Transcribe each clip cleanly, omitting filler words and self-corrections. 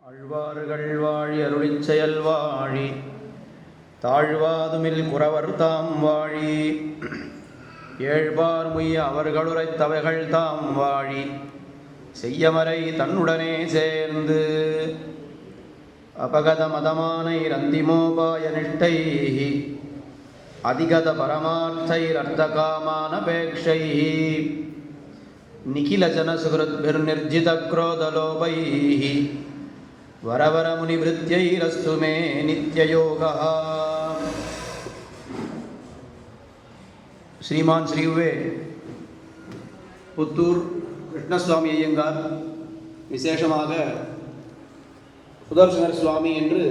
ஆழ்வார்கள் வாழி அருளிச் செயல் வாழி தாழ்வாதுமில் குறவர் தாம் வாழி ஏழ்பார் முய்ய அவர்களுரைத் தவைகள் தாம் வாழி செய்யமறை தன்னுடனே சேர்ந்து அபகத மதமானை ரந்திமோபாய நிஷ்டை அதிகத பரமார்த்தைரர்த்தகாமானபேக்ஷை நிகில ஜனசுகிருத்பிர்நிர்ஜித குரோதலோபை வரவர முனிவிருத்யைரஸ்து மே நித்யயோகः. ஸ்ரீமான் ஸ்ரீவே புத்தூர் கிருஷ்ணசுவாமி ஐயங்கார் விசேஷமாக சுதர்சனர் சுவாமி என்று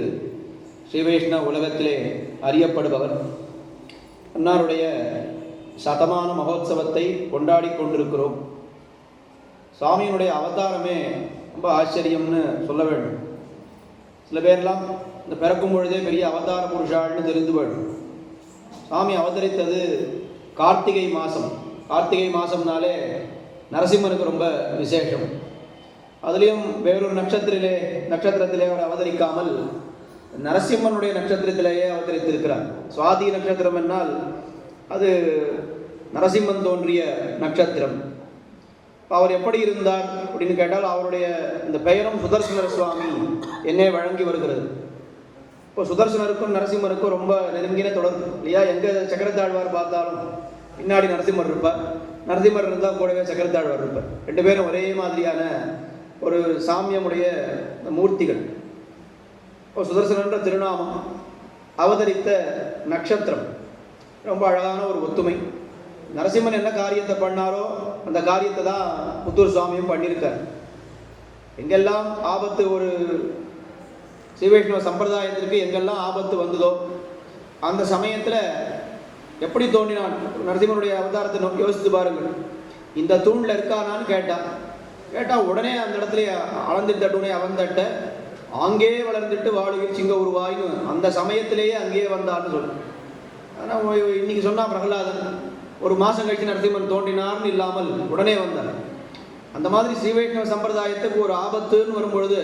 ஸ்ரீவைஷ்ணவ உலகத்திலே அறியப்படுபவர். அன்னாருடைய சதமான மகோத்சவத்தை கொண்டாடி கொண்டிருக்கிறோம். சுவாமியினுடைய அவதாரமே ரொம்ப ஆச்சரியம்னு சொல்ல வேண்டும். சில பேர்லாம் இந்த பிறக்கும் பொழுதே பெரிய அவதார புருஷாள்னு தெரிந்து போயிடும். சுவாமி அவதரித்தது கார்த்திகை மாதம். கார்த்திகை மாதம்னாலே நரசிம்மனுக்கு ரொம்ப விசேஷம். அதுலேயும் வேறொரு நட்சத்திரத்திலே அவர் அவதரிக்காமல் நரசிம்மனுடைய நட்சத்திரத்திலேயே அவதரித்திருக்கிறார். சுவாதி நட்சத்திரம் என்னால் அது நரசிம்மன் தோன்றிய நட்சத்திரம். அவர் எப்படி இருந்தார் அப்படின்னு கேட்டால் அவருடைய இந்த பெயரும் சுதர்சனர் சுவாமி என்னே வழங்கி வருகிறது. இப்போ சுதர்சனருக்கும் நரசிம்மருக்கும் ரொம்ப நெருங்கின தொடர்பு இல்லையா? எங்கே சக்கரத்தாழ்வார் பார்த்தாலும் பின்னாடி நரசிம்மர் இருப்பார், நரசிம்மர் இருந்தால் கூடவே சக்கரத்தாழ்வார் இருப்பார். ரெண்டு பேரும் ஒரே மாதிரியான ஒரு சாமியமுடைய மூர்த்திகள். இப்போ சுதர்சனன்ற திருநாமம், அவதரித்த நட்சத்திரம், ரொம்ப அழகான ஒரு ஒத்துமை. நரசிம்மன் என்ன காரியத்தை பண்ணாரோ அந்த காரியத்தை தான் புத்தூர் சுவாமியும் பண்ணியிருக்கார். எங்கெல்லாம் ஆபத்து, ஒரு ஸ்ரீவைஷ்ணவ சம்பிரதாயத்திற்கு எங்கெல்லாம் ஆபத்து வந்ததோ அந்த சமயத்தில் எப்படி தோன்றினான் நரசிம்மனுடைய அவதாரத்தை யோசித்து பாருங்கள். இந்த தூணில் இருக்கானான்னு கேட்டால் உடனே அந்த இடத்துல அளந்துட்டே அவன் தட்ட அங்கே வளர்ந்துட்டு வாழுகிற சிங்க உருவாயின்னு அந்த சமயத்திலேயே அங்கேயே வந்தான்னு சொல்லு. ஆனால் இன்னைக்கு சொன்னால் பிரகலாதன் ஒரு மாதம் கழிச்சு நரசிம்மன் தோன்றினார்னு இல்லாமல் உடனே வந்தார். அந்த மாதிரி ஸ்ரீவைஷ்ணவ சம்பிரதாயத்துக்கு ஒரு ஆபத்துன்னு வரும்பொழுது,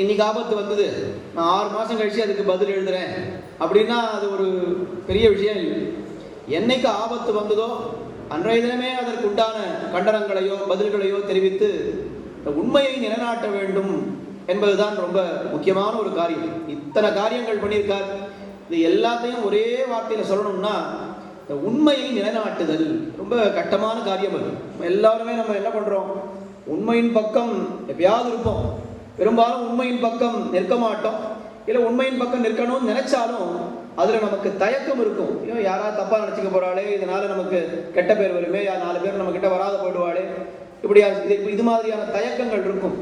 இன்னைக்கு ஆபத்து வந்தது, நான் 6 மாதம் கழிச்சு அதுக்கு பதில் எழுதுறேன் அப்படின்னா அது ஒரு பெரிய விஷயம் இல்லை. என்னைக்கு ஆபத்து வந்ததோ அன்றைய தினமே அதற்கு உண்டான கண்டனங்களையோ பதில்களையோ தெரிவித்து உண்மையை நிலைநாட்ட வேண்டும் என்பதுதான் ரொம்ப முக்கியமான ஒரு காரியம். இத்தனை காரியங்கள் பண்ணியிருக்கார். இது எல்லாத்தையும் ஒரே வார்த்தையில் சொல்லணும்னா உண்மையை நிலைநாட்டுதல் ரொம்ப கட்டமான காரியம். அது எல்லாருமே நம்ம என்ன பண்ணுறோம், உண்மையின் பக்கம் எப்பயாவது இருப்போம், பெரும்பாலும் உண்மையின் பக்கம் நிற்க மாட்டோம். இல்லை உண்மையின் பக்கம் நிற்கணும்னு நினைச்சாலும் அதில் நமக்கு தயக்கம் இருக்கும். ஐயோ யாராவது தப்பாக நினச்சிக்க போகிறாளே, இதனால் நமக்கு கெட்ட பேர் வருமே, 4 பேர் நம்ம கிட்ட வராத போயிடுவாளே, இப்படியா இது மாதிரியான தயக்கங்கள் இருக்கும்.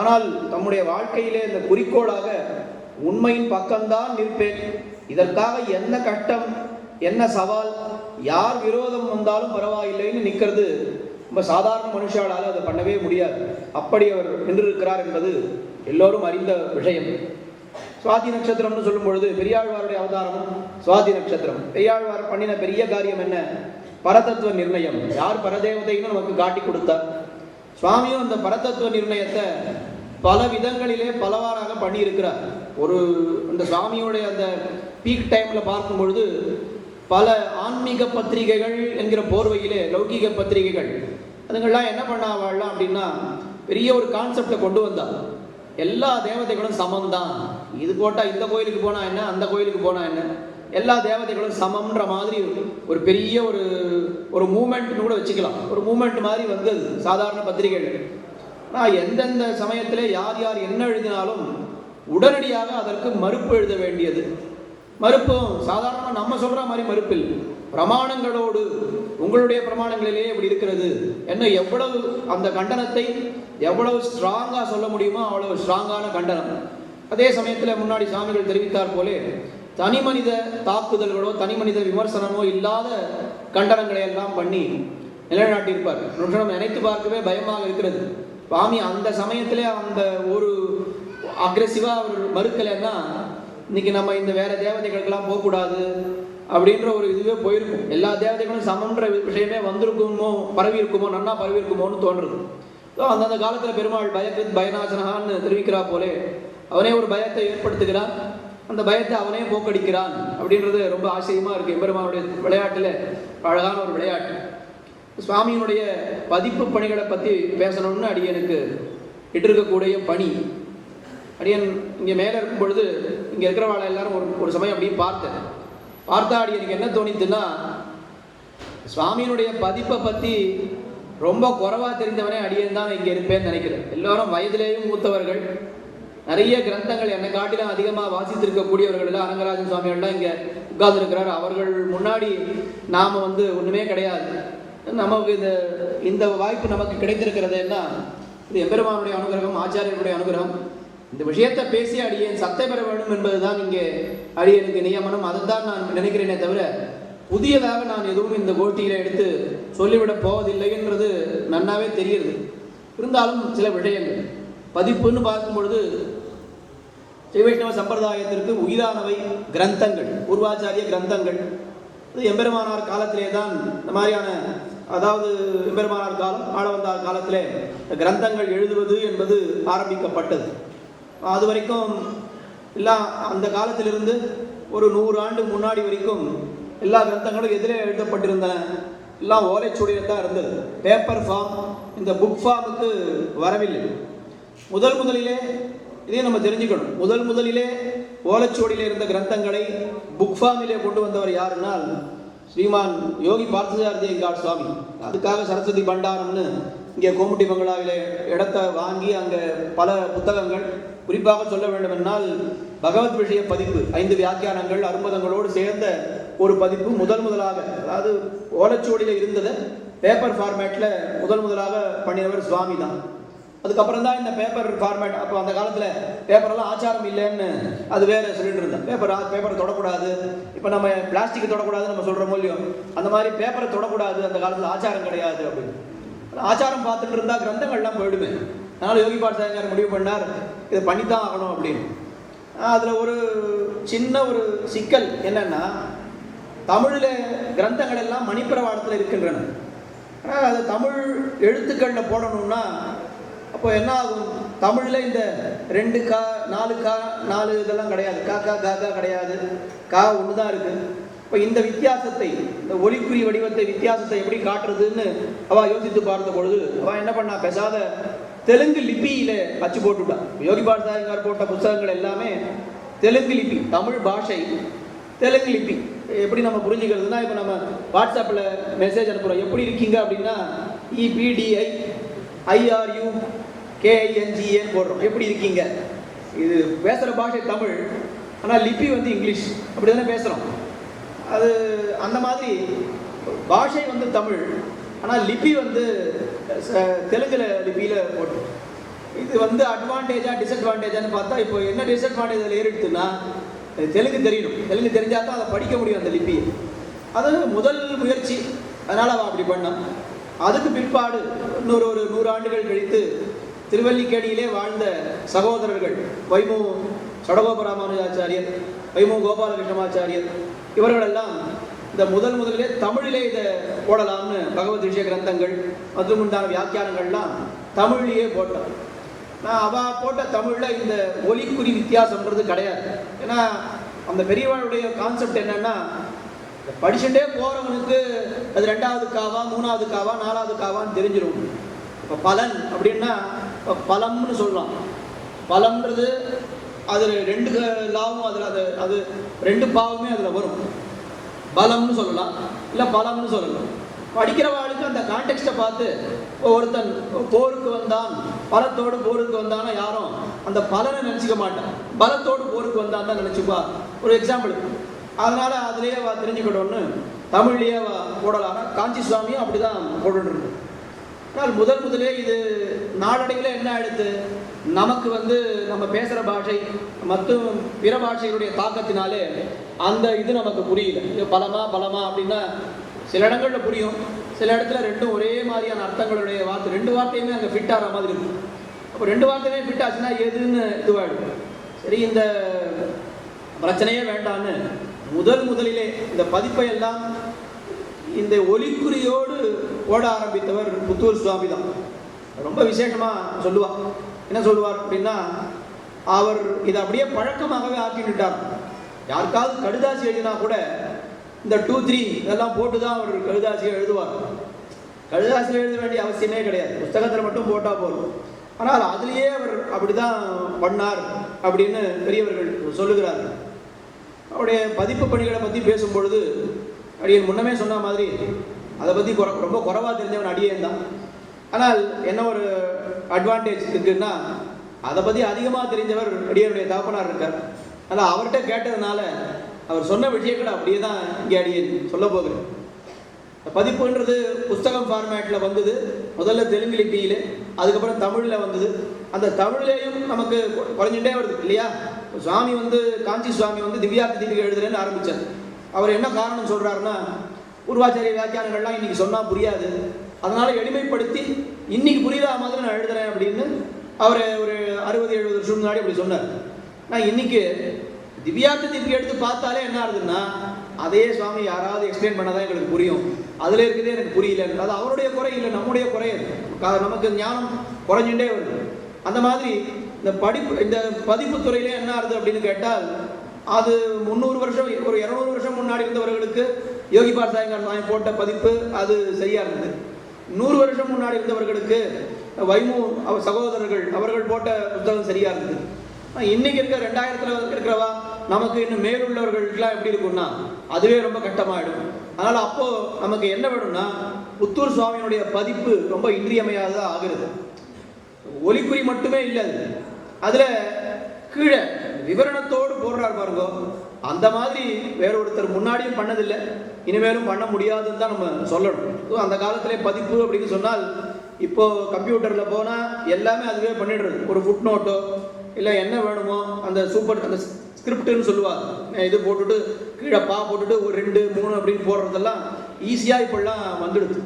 ஆனால் நம்முடைய வாழ்க்கையிலே இந்த குறிக்கோளாக உண்மையின் பக்கம்தான் நிற்பேன், இதற்காக என்ன கஷ்டம் என்ன சவால் யார் விரோதம் வந்தாலும் பரவாயில்லைன்னு நிற்கிறது ரொம்ப சாதாரண மனுஷாலால் அதை பண்ணவே முடியாது. அப்படி அவர் நின்றிருக்கிறார் என்பது எல்லோரும் அறிந்த விஷயம். சுவாதி நட்சத்திரம்னு சொல்லும் பொழுது பெரியாழ்வாருடைய அவதாரமும் சுவாதி நட்சத்திரம். பெரியாழ்வார் பண்ணின பெரிய காரியம் என்ன, பரதத்துவ நிர்ணயம். யார் பரதேவதைன்னு நமக்கு காட்டி கொடுத்தார். சுவாமியும் அந்த பரதத்துவ நிர்ணயத்தை பல விதங்களிலே பலவாறாக பண்ணியிருக்கிறார். ஒரு அந்த சுவாமியோடைய அந்த பீக் டைமில் பார்க்கும் பொழுது பல ஆன்மீக பத்திரிகைகள் என்கிற போர்வையிலே லௌகீக பத்திரிகைகள் அதுங்கள்லாம் என்ன பண்ணாவாழலாம் அப்படின்னா பெரிய ஒரு கான்செப்டை கொண்டு வந்தால் எல்லா தேவதைகளும் சமம்தான், இது போட்டால் இந்த கோயிலுக்கு போனால் என்ன, அந்த கோயிலுக்கு போனால் என்ன, எல்லா தேவதைகளும் சமம்ன்ற மாதிரி ஒரு பெரிய ஒரு மூமெண்ட்னு கூட வச்சுக்கலாம். ஒரு மூமெண்ட் மாதிரி வந்தது சாதாரண பத்திரிகைகள். ஆனால் எந்தெந்த சமயத்தில் யார் யார் என்ன எழுதினாலும் உடனடியாக அதற்கு மறுப்பு எழுத வேண்டியது. மறுப்பும் சாதாரணமாக நம்ம சொல்கிற மாதிரி மறுப்பு இல்லை, பிரமாணங்களோடு உங்களுடைய பிரமாணங்களிலேயே இப்படி இருக்கிறது என்ன, எவ்வளவு அந்த கண்டனத்தை எவ்வளவு ஸ்ட்ராங்காக சொல்ல முடியுமோ அவ்வளவு ஸ்ட்ராங்கான கண்டனம். அதே சமயத்தில் முன்னாடி சாமிகள் தெரிவித்தார் போலே தனி மனித தாக்குதல்களோ தனி மனித விமர்சனமோ இல்லாத கண்டனங்களை எல்லாம் பண்ணி நிலைநாட்டியிருப்பார். நம்ம நினைத்து பார்க்கவே பயமாக இருக்கிறது. சுவாமி அந்த சமயத்திலே அந்த ஒரு அக்ரெசிவாக அவர் மறுக்கலைன்னா இன்னைக்கு நம்ம இந்த வேற தேவதைகளுக்கெல்லாம் போகக்கூடாது அப்படின்ற ஒரு இதுவே போயிருக்கும். எல்லா தேவதைகளும் சமன்ற விஷயமே வந்திருக்குமோ, பரவி இருக்குமோ, நன்னா பரவி இருக்குமோன்னு தோன்றுறது. அந்தந்த காலத்தில் பெருமாள் பயக்கிருத் பயநாசனகான்னு தெரிவிக்கிறா போலே அவனே ஒரு பயத்தை ஏற்படுத்துகிறான், அந்த பயத்தை அவனே போக்கடிக்கிறான் அப்படின்றது ரொம்ப ஆச்சரியமாக இருக்குது. எம்பெருமானுடைய விளையாட்டில் அழகான ஒரு விளையாட்டு. சுவாமியினுடைய பதிப்பு பணிகளை பற்றி பேசணும்னு அடியனுக்கு இட்டிருக்கக்கூடிய பணி. அடியன் இங்கே மேலே இருக்கும் பொழுது இங்கே இருக்கிறவாளை எல்லாரும் ஒரு சமயம் அப்படியே பார்த்தா அடியனுக்கு என்ன தோணித்துன்னா, சுவாமியினுடைய பதிப்பை பற்றி ரொம்ப குறைவாக தெரிந்தவனே அடியன் தான் இங்கே இருப்பேன்னு நினைக்கிறேன். எல்லோரும் வயதிலேயும் மூத்தவர்கள், நிறைய கிரந்தங்கள் என்னை காட்டிலும் அதிகமாக வாசித்திருக்கக்கூடியவர்கள் எல்லாம், அரங்கராஜன் சுவாமிகள்லாம் இங்கே உட்கார்ந்துருக்கிறார். அவர்கள் முன்னாடி நாம் ஒன்றுமே கிடையாது. நமக்கு இந்த வாய்ப்பு நமக்கு கிடைத்திருக்கிறதுன்னா இது எம்பெருமானுடைய அனுகிரகம், ஆச்சாரியர்களுடைய அனுகிரகம். இந்த விஷயத்தை பேசி அடியேன் சத்தை பெற வேண்டும் என்பதுதான் இங்கே அடியனுக்கு நியமனம். அதைத்தான் நான் நினைக்கிறேனே தவிர புதியதாக நான் எதுவும் இந்த கோஷ்டியில் எடுத்து சொல்லிவிடப் போவதில்லை என்றது நன்னாவே தெரியுது. இருந்தாலும் சில விஷயங்கள் பதிப்புன்னு பார்க்கும் பொழுது ஸ்ரீ வைஷ்ணவ சம்பிரதாயத்திற்கு உயிரானவை கிரந்தங்கள், பூர்வாச்சாரிய கிரந்தங்கள். எம்பெருமானார் காலத்திலே தான் இந்த மாதிரியான, அதாவது எம்பெருமானார் காலம், ஆளவந்தார் காலத்திலே கிரந்தங்கள் எழுதுவது என்பது ஆரம்பிக்கப்பட்டது. அது வரைக்கும் எல்லாம் அந்த காலத்திலிருந்து ஒரு 100 ஆண்டு முன்னாடி வரைக்கும் எல்லா கிரந்தங்களும் எதிரே எழுதப்பட்டிருந்தன. எல்லாம் ஓலைச்சுவடியில் தான் இருந்தது. பேப்பர் ஃபார்ம், இந்த புக் ஃபார்முக்கு வரவில்லை. முதலிலே இதையும் நம்ம தெரிஞ்சுக்கணும். முதலிலே ஓலைச்சுவடியில் இருந்த கிரந்தங்களை புக் ஃபார்மிலே கொண்டு வந்தவர் யாருன்னால் ஸ்ரீமான் யோகி பார்த்தசாரதி ஐயங்கார் சுவாமி. அதுக்காக சரஸ்வதி பண்டாரம்னு இங்கே கோமுட்டி பங்களாவிலே இடத்தை வாங்கி அங்கே பல புத்தகங்கள், குறிப்பாக சொல்ல வேண்டும் என்றால் பகவத் விஷய பதிப்பு 5 வியாக்கியானங்கள் அரும்பதங்களோடு சேர்ந்த ஒரு பதிப்பு முதலாக, அதாவது ஓலைச்சுவடியில் இருந்ததை பேப்பர் ஃபார்மேட்டில் முதலாக பண்ணினவர் சுவாமி தான். அதுக்கப்புறம் தான் இந்த பேப்பர் ஃபார்மேட். அப்போ அந்த காலத்தில் பேப்பரெல்லாம் ஆச்சாரம் இல்லைன்னு அது வேறு சொல்லிட்டு இருந்தேன். பேப்பரை தொடக்கூடாது, இப்போ நம்ம பிளாஸ்டிக் தொடக்கூடாதுன்னு நம்ம சொல்கிறோமோ இல்லையோ, அந்த மாதிரி பேப்பரை தொடக்கூடாது, அந்த காலத்தில் ஆச்சாரம் கிடையாது அப்படின்னு. ஆச்சாரம் பார்த்துட்டு இருந்தால் கிரந்தங்கள்லாம் போயிடுமே. அதனால் யோகி பார்த்தசாரதி முடிவு பண்ணார், இதை பண்ணித்தான் ஆகணும் அப்படின்னு. அதில் ஒரு சின்ன ஒரு சிக்கல் என்னென்னா, தமிழில் கிரந்தங்கள் எல்லாம் மணிப்பிரவாளத்தில் இருக்கின்றன. ஆனால் அது தமிழ் எழுத்துக்களில் போடணும்னா அப்போ என்ன ஆகும்? தமிழில் இந்த 2 கா 4 கா 4 இதெல்லாம் கிடையாது, காக்கா காக்கா கிடையாது, கா ஒன்று தான் இருக்குது. இப்போ இந்த வித்தியாசத்தை, இந்த ஒலிக்குறி வடிவத்தை வித்தியாசத்தை எப்படி காட்டுறதுன்னு அவள் யோசித்து பார்த்த பொழுது அவள் என்ன பண்ணா, பேசாத தெலுங்கு லிபியில் அச்சு போட்டுவிட்டான். யோகி பார்த்தசாரதி போட்ட புத்தகங்கள் எல்லாமே தெலுங்கு லிபி, தமிழ் பாஷை தெலுங்கு லிபி. எப்படி நம்ம புரிஞ்சுக்கிறதுனா, இப்போ நம்ம வாட்ஸ்அப்பில் மெசேஜ் அனுப்புகிறோம், எப்படி இருக்கீங்க அப்படின்னா EPDI IRUKINGA போடுறோம், எப்படி இருக்கீங்க. இது பேசுகிற பாஷை தமிழ், ஆனால் லிபி இங்கிலீஷ், அப்படி தானே பேசுகிறோம். அது அந்த மாதிரி பாஷை தமிழ், ஆனால் லிபி தெலுங்குல லிபியில் போட்டு. இது அட்வான்டேஜா டிஸ்அட்வான்டேஜான்னு பார்த்தா, இப்போ என்ன டிஸ்அட்வான்டேஜ் அதில் ஏறிடுதுன்னா, தெலுங்கு தெரியணும். தெலுங்கு தெரிஞ்சால் தான் அதை படிக்க முடியும் அந்த லிபியை. அது முதல் முயற்சி, அதனால் அவள் அப்படி பண்ணான். அதுக்கு பிற்பாடு இன்னொரு 100 ஆண்டுகள் கழித்து திருவல்லிக்கேணியிலே வாழ்ந்த சகோதரர்கள் வைமு சடகோபராமானுஜாச்சாரியர், வைமு கோபாலகிருஷ்ணமாச்சாரியர், இவர்களெல்லாம் இந்த முதலிலே தமிழிலே இதை போடலாம்னு பகவத் விஷய கிரந்தங்கள் மற்றும் உண்டான வியாக்கியானங்கள்லாம் தமிழ்லேயே போட்டோம். நான் அவள் போட்ட தமிழில் இந்த ஒலிக்குறி வித்தியாசம்ன்றது கிடையாது. ஏன்னா அந்த பெரியவனுடைய கான்செப்ட் என்னென்னா, படிச்சுட்டே போகிறவனுக்கு அது 2வது காவா 3வது காவா 4வது காவான்னு தெரிஞ்சிடும். இப்போ பலன் அப்படின்னா இப்போ பலம்னு சொல்லலாம். பலம்ன்றது அதில் 2 லாவும் அதில் அது 2 பாவமே அதில் வரும். பலம்னு சொல்லலாம், இல்லை பலம்னு சொல்லலாம். படிக்கிறவாளுக்கு அந்த கான்டெக்ஸ்ட்டை பார்த்து ஒருத்தன் போருக்கு வந்தான், பலத்தோடு போருக்கு வந்தானா யாரும் அந்த பலனை நினச்சிக்க மாட்டான், பலத்தோடு போருக்கு வந்தான் தான் நினச்சிப்பா. ஒரு எக்ஸாம்பிள், அதனால் அதுலேயே தெரிஞ்சுக்கிட்டோன்னு தமிழ்லேயே போடலாம். காஞ்சி சுவாமியும் அப்படி தான் போட்டுருக்கு. ஆனால் முதலே இது நாளடைவில் என்ன ஆயிடுது, நமக்கு நம்ம பேசுகிற பாஷை மற்றும் பிற பாஷைகளுடைய தாக்கத்தினாலே அந்த இது நமக்கு புரியல. இது பலமா அப்படின்னா சில இடங்களில் புரியும், சில இடத்துல 2 ஒரே மாதிரியான அர்த்தங்களுடைய வார்த்தை, 2 வார்த்தையுமே அங்கே ஃபிட் ஆகிற மாதிரி இருக்கும். அப்போ 2 வார்த்தையுமே ஃபிட் ஆச்சுன்னா எதுன்னு இதுவாகிடும். சரி, இந்த பிரச்சனையே வேண்டான்னு முதலிலே இந்த பதிப்பை எல்லாம் இந்த ஒலிக்குறியோடு ஓட ஆரம்பித்தவர் புத்தூர் சுவாமி தான். ரொம்ப விசேஷமாக சொல்லுவார். என்ன சொல்லுவார் அப்படின்னா, அவர் இதை அப்படியே பழக்கமாகவே ஆக்கிவிட்டார். யாருக்காவது கடுதாசி எழுதினா கூட இந்த 2, 3 இதெல்லாம் போட்டு தான் அவர் கடுதாசியை எழுதுவார். கடுதாசி எழுத வேண்டிய அவசியமே கிடையாது, புஸ்தகத்தில் மட்டும் போட்டால் போதும். ஆனால் அதுலேயே அவர் அப்படி தான் பண்ணார் அப்படின்னு பெரியவர்கள் சொல்லுகிறார்கள். அவருடைய பதிப்பு பணிகளை பற்றி பேசும்பொழுது அடியன் முன்னமே சொன்ன மாதிரி அதை பற்றி ரொம்ப குறைவாக தெரிஞ்சவன் அடியேன் தான். ஆனால் என்ன ஒரு அட்வான்டேஜ் இருக்குன்னா, அதை பற்றி அதிகமாக தெரிஞ்சவர் அடியனுடைய தகப்பனார் இருக்கார். ஆனால் அவர்கிட்ட கேட்டதுனால அவர் சொன்ன விஷயங்களை அப்படியே தான் இங்கே அடியேன் சொல்ல போகிறேன். பதிப்புன்றது புஸ்தகம் ஃபார்மேட்டில் வந்தது. முதல்ல தெலுங்கு லிபியில், அதுக்கப்புறம் தமிழில் வந்தது. அந்த தமிழ்லேயும் நமக்கு குறைஞ்சிட்டே வருது இல்லையா. சுவாமி காஞ்சி சுவாமி திவ்யார்த்த தீபிகை எழுதுறேன்னு ஆரம்பித்தார். அவர் என்ன காரணம் சொல்கிறாருன்னா, பூர்வாச்சாரிய வியாக்கியானங்கள்லாம் இன்றைக்கி சொன்னால் புரியாது, அதனால் எளிமைப்படுத்தி இன்றைக்கி புரியாத மாதிரி நான் எழுதுறேன் அப்படின்னு அவர் ஒரு 60-70 வருஷம் முன்னாடி அப்படி சொன்னார். நான் இன்றைக்கி திவ்யார்த்த தீபிகை எடுத்து பார்த்தாலே என்ன ஆகுதுன்னா, அதே சுவாமி யாராவது எக்ஸ்பிளைன் பண்ணாதான் எங்களுக்கு புரியும், அதில் இருக்குதே எனக்கு புரியல. அது அவருடைய குறை இல்லை, நம்முடைய குறை. நமக்கு ஞானம் குறைஞ்சுட்டே வருது. அந்த மாதிரி இந்த பதிப்பு துறையிலே என்ன ஆகுது அப்படின்னு கேட்டால், அது 300 வருஷம் ஒரு 200 வருஷம் முன்னாடி இருந்தவர்களுக்கு யோகி பார்த்தாயங்கார் சுவாமி போட்ட பதிப்பு அது சரியாக இருந்தது. 100 வருஷம் முன்னாடி இருந்தவர்களுக்கு வைமு சகோதரர்கள் அவர்கள் போட்ட புத்தகம் சரியாக இருந்தது. இன்னைக்கு இருக்க 2000 இருக்கிறவா நமக்கு இன்னும் மேலுள்ளவர்களுக்கெல்லாம் எப்படி இருக்கும்னா அதுவே ரொம்ப கட்டமாயிடும். அதனால் அப்போது நமக்கு என்ன வேணும்னா, புத்தூர் சுவாமியினுடைய பதிப்பு ரொம்ப இன்றியமையாததாக ஆகிறது. ஒலிக்குறி மட்டுமே இல்லை, அதில் கீழே விவரணத்தோடு போடுறார் பாருங்க. அந்த மாதிரி வேற ஒருத்தர் முன்னாடியும் பண்ணதில்லை, இனிமேலும் பண்ண முடியாதுன்னு தான் நம்ம சொல்லணும். அந்த காலத்திலே பதிப்பு அப்படின்னு சொன்னால், இப்போ கம்ப்யூட்டரில் போனால் எல்லாமே அதுவே பண்ணிடுறது. ஒரு ஃபுட் நோட்டோ இல்லை என்ன வேணுமோ அந்த அந்த ஸ்கிரிப்டுன்னு சொல்லுவாங்க, இது போட்டுட்டு கீழே போட்டுட்டு ஒரு 2, 3 அப்படின்னு போடுறதெல்லாம் ஈஸியாக இப்போல்லாம் வந்துடுது.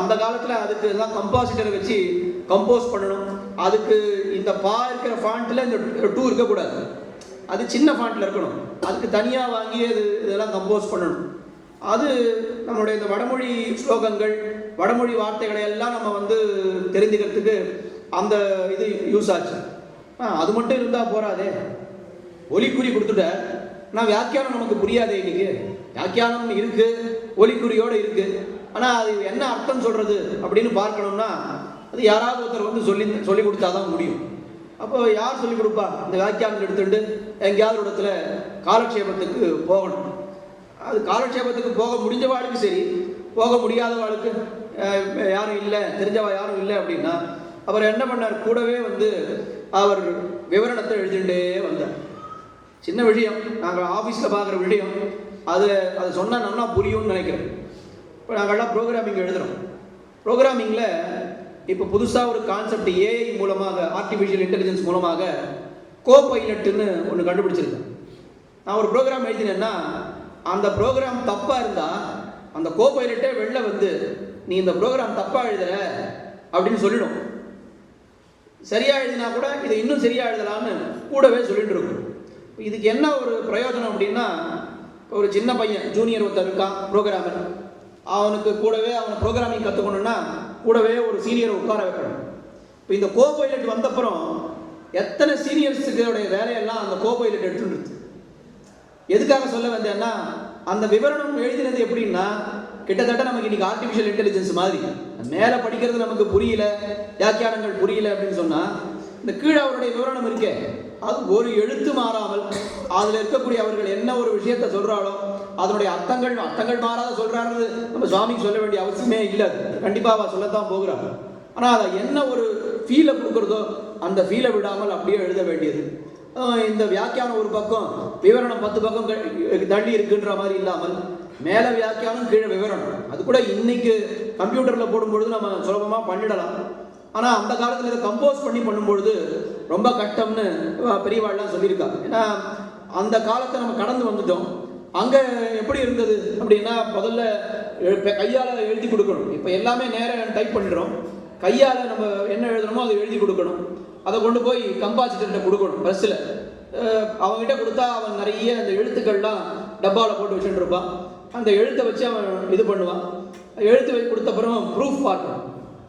அந்த காலத்தில் அதுக்கு எல்லாம் கம்பாசிட்டரை வச்சு கம்போஸ் பண்ணணும். அதுக்கு இந்த இருக்கிற ஃபாண்ட்டில் இந்த 2 இருக்கக்கூடாது, அது சின்ன ஃபாண்ட்டில் இருக்கணும். அதுக்கு தனியாக வாங்கி இதெல்லாம் கம்போஸ் பண்ணணும். அது நம்மளுடைய இந்த வடமொழி ஸ்லோகங்கள், வடமொழி வார்த்தைகளை எல்லாம் நம்ம தெரிஞ்சுக்கிறதுக்கு அந்த இது யூஸ் ஆச்சு. அது மட்டும் இருந்தால் போராதே, ஒலிக்குறி கொடுத்துட்ட ஆனால் வியாக்கியானம் நமக்கு புரியாதே. இன்னைக்கு வியாக்கியானம் இருக்குது, ஒலிக்குறியோடு இருக்குது, ஆனால் அது என்ன அர்த்தம் சொல்கிறது அப்படின்னு பார்க்கணும்னா அது யாராவது ஒருத்தர் சொல்லி கொடுத்தா தான் முடியும். அப்போ யார் சொல்லிக் கொடுப்பா? இந்த வியாக்கியானம் எடுத்துட்டு எங்கேயாவது இடத்துல காலக்ஷேபத்துக்கு போகணும். அது காலக்ஷேபத்துக்கு போக முடிஞ்ச வாழ்க்கை சரி, போக முடியாத வாழ்க்கை யாரும் இல்லை, தெரிஞ்சவா யாரும் இல்லை அப்படின்னா அவர் என்ன பண்ணார், கூடவே அவர் விவரணத்தை எழுதிட்டே வந்தார். சின்ன விஷயம், நாங்கள் ஆஃபீஸில் பார்க்குற விஷயம், அதை சொன்னால் நல்லா புரியும்னு நினைக்கிறேன். இப்போ நாங்கள்லாம் ப்ரோக்ராமிங் எழுதுகிறோம். ப்ரோக்ராமிங்கில் இப்போ புதுசாக ஒரு கான்செப்ட் ஏஐ மூலமாக, ஆர்டிஃபிஷியல் இன்டெலிஜென்ஸ் மூலமாக கோபைலட்டுன்னு ஒன்று கண்டுபிடிச்சிருக்கேன். நான் ஒரு ப்ரோக்ராம் எழுதினேன்னா அந்த ப்ரோக்ராம் தப்பாக இருந்தால் அந்த கோபைலட்டே வெளில நீ இந்த ப்ரோக்ராம் தப்பாக எழுதுற அப்படின்னு சொல்லிடும். சரியாக எழுதினா கூட இதை இன்னும் சரியாக எழுதலான்னு கூடவே சொல்லிட்டு இருக்கும். இதுக்கு என்ன ஒரு பிரயோஜனம் அப்படின்னா, ஒரு சின்ன பையன் ஜூனியர் ஒருத்தர் இருக்கான் ப்ரோக்ராமர், அவனுக்கு கூடவே அவனை ப்ரோக்ராமிங் கற்றுக்கணுன்னா கூடவே ஒரு சீனியரை உட்கார வைக்கணும். இப்போ இந்த கோபைலட் வந்தப்புறம் எத்தனை சீனியர்ஸுடைய வேலையெல்லாம் அந்த கோபைலட் எடுத்துட்டு. எதுக்காக சொல்ல வந்தேன்னா, அந்த விவரணம் எழுதினது எப்படின்னா கிட்டத்தட்ட நமக்கு இன்னைக்கு ஆர்டிஃபிஷியல் இன்டெலிஜென்ஸ் மாதிரி. மேலே படிக்கிறது நமக்கு புரியல, வியாக்கியானங்கள் புரியல அப்படின்னு சொன்னால், இந்த கீழே அவருடைய விவரணம் இருக்கே, அது ஒரு எழுத்து மாறாமல் அதில் இருக்கக்கூடிய அவர்கள் என்ன ஒரு விஷயத்தை சொல்கிறாளோ அதனுடைய அர்த்தங்கள் மாறாத சொல்கிறாரு. நம்ம சுவாமிக்கு சொல்ல வேண்டிய அவசியமே இல்லை, கண்டிப்பாக அவள் சொல்லத்தான் போகிறாங்க. ஆனால் அதை என்ன ஒரு ஃபீலை கொடுக்குறதோ அந்த ஃபீலை விடாமல் அப்படியே எழுத வேண்டியது. இந்த வியாக்கியானம் ஒரு பக்கம், விவரணம் 10 பக்கம் தள்ளி இருக்குன்ற மாதிரி இல்லாமல் மேலே வியாக்கியானம் கீழே விவரணம். அது கூட இன்னைக்கு கம்ப்யூட்டரில் போடும்பொழுது நம்ம சுலபமாக பண்ணிடலாம். ஆனால் அந்த காலத்தில் இதை கம்போஸ் பண்ணும்பொழுது ரொம்ப கஷ்டம்னு பெரியவாள்லாம் சொல்லியிருக்காங்க. ஏன்னா அந்த காலத்தை நம்ம கடந்து வந்துட்டோம். அங்கே எப்படி இருந்தது அப்படின்னா, முதல்ல கையால் எழுதி கொடுக்கணும். இப்போ எல்லாமே நேராக டைப் பண்ணிடுறோம். கையால் நம்ம என்ன எழுதுறோமோ அதை எழுதி கொடுக்கணும். அதை கொண்டு போய் கம்பாசிட்டர்கிட்ட கொடுக்கணும். பஸ்ஸில் அவங்ககிட்ட கொடுத்தா அவன் நிறைய அந்த எழுத்துக்கள்லாம் டப்பாவில் போட்டு வச்சுட்டு இருப்பான். அந்த எழுத்தை வச்சு அவன் இது பண்ணுவான். எழுத்து கொடுத்த அப்புறம் ப்ரூஃப் பார்க்கணும்.